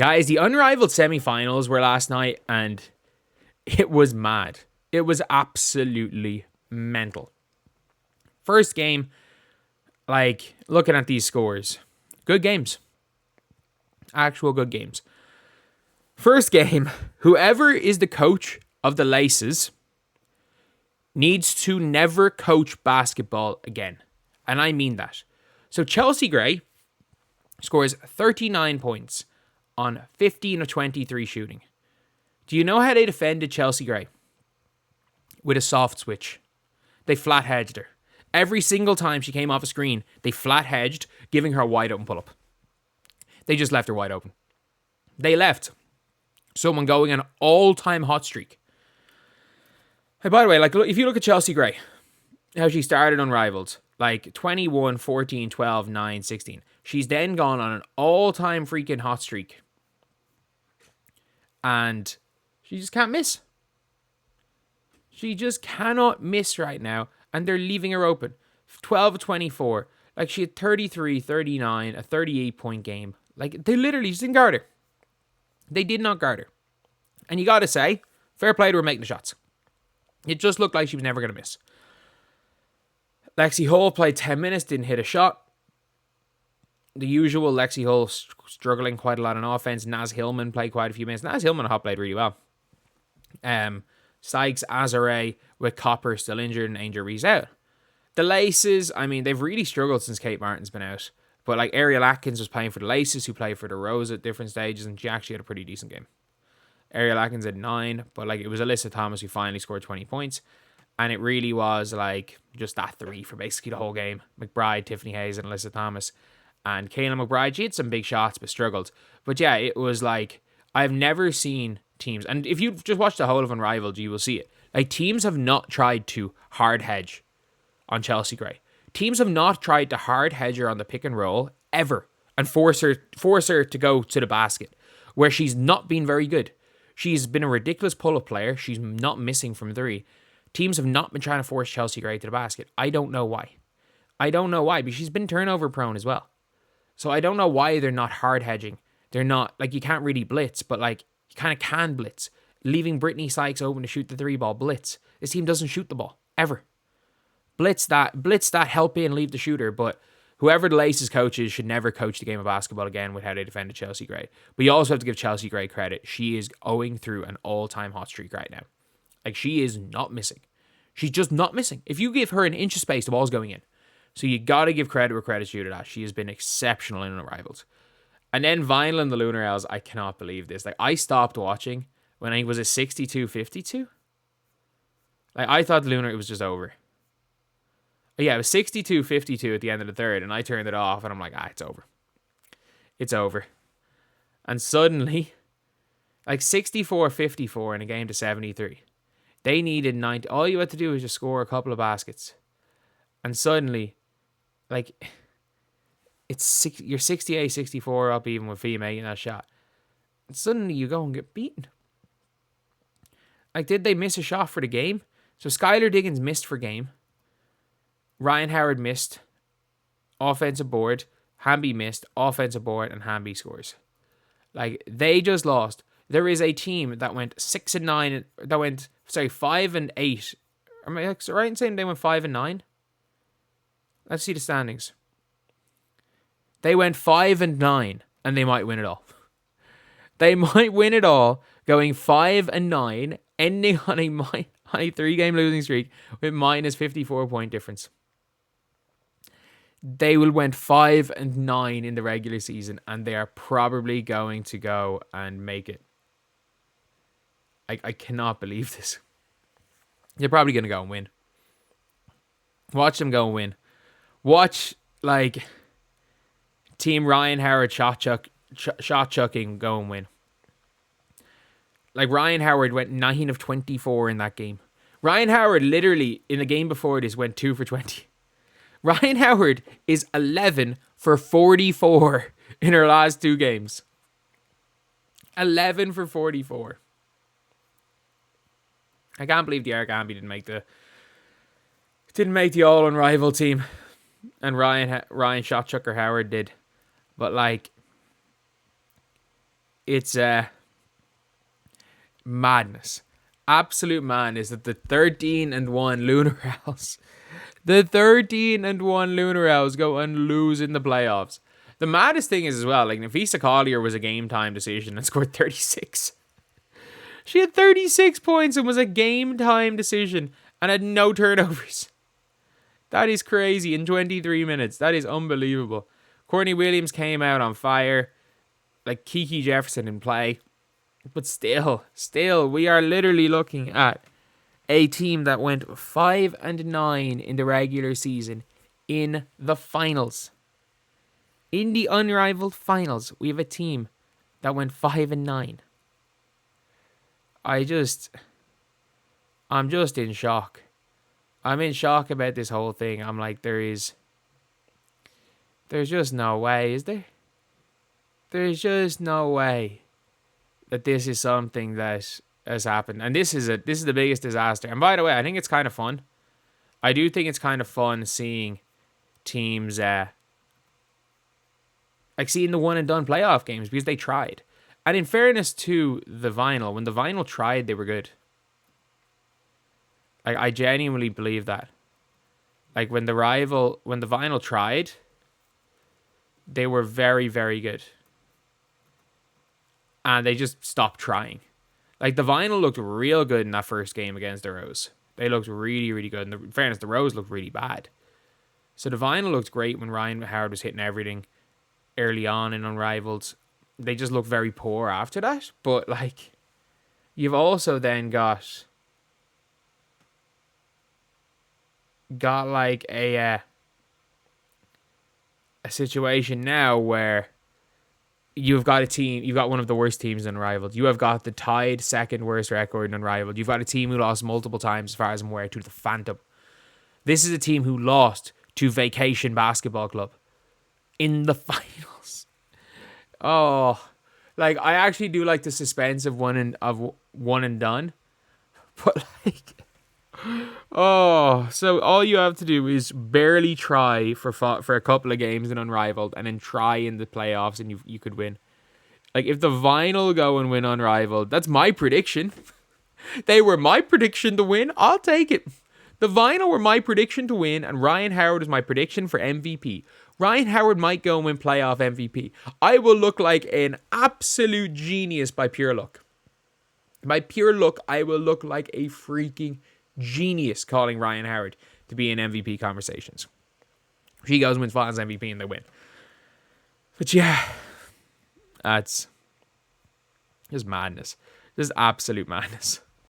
Guys, the Unrivaled semi-finals were last night, and it was mad. It was absolutely mental. First game, like, looking at these scores, good games. Actual good games. First game, whoever is the coach of the Laces needs to never coach basketball again. And I mean that. So Chelsea Gray scores 39 points on 15 of 23 shooting. Do you know how they defended Chelsea Gray? With a soft switch. They flat hedged her. Every single time she came off a screen, they flat hedged, giving her a wide open pull up. They just left her wide open. They left someone going an all-time hot streak. Hey, by the way, like, if you look at Chelsea Gray, how she started Unrivaled, like 21, 14, 12, 9, 16. She's then gone on an all-time freaking hot streak. And she just can't miss. She just cannot miss right now. And they're leaving her open. 12 of 24. Like, she had 33, 39, a 38-point game. Like, they literally just didn't guard her. They did not guard her. And you got to say, fair play to her making the shots. It just looked like she was never going to miss. Lexi Hull played 10 minutes, didn't hit a shot. The usual Lexi Hull struggling quite a lot on offense. Naz Hillman played quite a few minutes. Naz Hillman hot played really well. Sykes, Azare with Copper still injured and Angel Reese out. The Laces, I mean, they've really struggled since Kate Martin's been out. But like Ariel Atkins was playing for the Laces, who played for the Rose at different stages, and she actually had a pretty decent game. Ariel Atkins had 9, but like it was Alyssa Thomas who finally scored 20 points. And it really was like just that 3 for basically the whole game. McBride, Tiffany Hayes, and Alyssa Thomas. And Kayla McBride, she had some big shots but struggled. But yeah, it was like, I've never seen teams, and if you just watch the whole of Unrivaled, you will see it. Like, teams have not tried to hard hedge on Chelsea Gray. Teams have not tried to hard hedge her on the pick and roll ever and force her to go to the basket, where she's not been very good. She's been a ridiculous pull-up player. She's not missing from 3. Teams have not been trying to force Chelsea Gray to the basket. I don't know why. Because she's been turnover prone as well. So I don't know why they're not hard hedging. They're not, like, you can't really blitz, but like, you kind of can blitz. Leaving Brittany Sykes open to shoot the 3-ball, blitz. This team doesn't shoot the ball, ever. Blitz that, help in, leave the shooter, but whoever the Laces coaches should never coach the game of basketball again with how they defended Chelsea Gray. But you also have to give Chelsea Gray credit. She is going through an all-time hot streak right now. Like, she is not missing. She's just not missing. If you give her an inch of space, the ball's going in. So you got to give credit where credit's due to that. She has been exceptional in Unrivaled. And then Vinyl and the Lunar Owls, I cannot believe this. Like, I stopped watching when I was a 62-52. Like, I thought Lunar, it was just over. Yeah, it was 62-52 at the end of the third, and I turned it off, and I'm like, it's over. It's over. And suddenly, like 64-54 in a game to 73. They needed 90. All you had to do was just score a couple of baskets. And suddenly, like, you're 68-64 up even with Fee making that shot. And suddenly you go and get beaten. Like, did they miss a shot for the game? So Skylar Diggins missed for game. Ryan Howard missed. Offensive board. Hamby missed. Offensive board. And Hamby scores. Like, they just lost. There is a team that went 6-9. That went, 5-8. Am I right in saying they went 5-9? Let's see the standings. They went 5-9, and they might win it all. They might win it all, going 5-9, ending on a 3-game losing streak with minus 54-point difference. They will went 5-9 in the regular season, and they are probably going to go and make it. I cannot believe this. They're probably going to go and win. Watch them go and win. Watch, like, Team Ryan Howard shot chucking go and win. Like, Ryan Howard went 9 of 24 in that game. Ryan Howard literally, in the game before this, went 2 for 20. Ryan Howard is 11 for 44 in her last 2 games. 11 for 44. I can't believe the Eric Amby didn't make the all Unrivaled team, and Ryan Shotchucker Howard did. But like, It's madness. Absolute madness that the 13-1 Lunar Owls, the 13-1 Lunar Owls go and lose in the playoffs. The maddest thing is as well, like, Nafisa Collier was a game time decision and scored 36. She had 36 points and was a game time decision and had no turnovers. That is crazy in 23 minutes. That is unbelievable. Courtney Williams came out on fire. Like Kiki Jefferson in play. But still, we are literally looking at a team that went 5-9 in the regular season in the finals. In the Unrivaled finals, we have a team that went 5-9. I'm just in shock. I'm in shock about this whole thing. I'm like, there's just no way, is there? There's just no way that this is something that has happened. And this is the biggest disaster. And by the way, I think it's kind of fun. I do think it's kind of fun seeing teams like seeing the one and done playoff games because they tried. And in fairness to the Vinyl, when the Vinyl tried, they were good. Like, I genuinely believe that. Like, when the Vinyl tried, they were very, very good. And they just stopped trying. Like, the Vinyl looked real good in that first game against the Rose. They looked really, really good. And in fairness, the Rose looked really bad. So the Vinyl looked great when Ryan Howard was hitting everything early on in Unrivaled. They just looked very poor after that. But, like, you've also then got like a situation now where you've got one of the worst teams in Unrivaled. You have got the tied second worst record in Unrivaled. You've got a team who lost multiple times, as far as I'm aware, to the Phantom. This is a team who lost to Vacation Basketball Club in the finals. Oh, like, I actually do like the suspense of one and done, but like, oh, so all you have to do is barely try for a couple of games in Unrivaled, and then try in the playoffs, and you could win. Like, if the Vinyl go and win Unrivaled, that's my prediction. They were my prediction to win. I'll take it. The Vinyl were my prediction to win, and Ryan Howard is my prediction for MVP. Ryan Howard might go and win playoff MVP. I will look like an absolute genius by pure luck. By pure luck, I will look like a freaking genius calling Ryan Howard to be in MVP conversations. He goes and wins Finals MVP and they win. But yeah, that's just madness. Just absolute madness.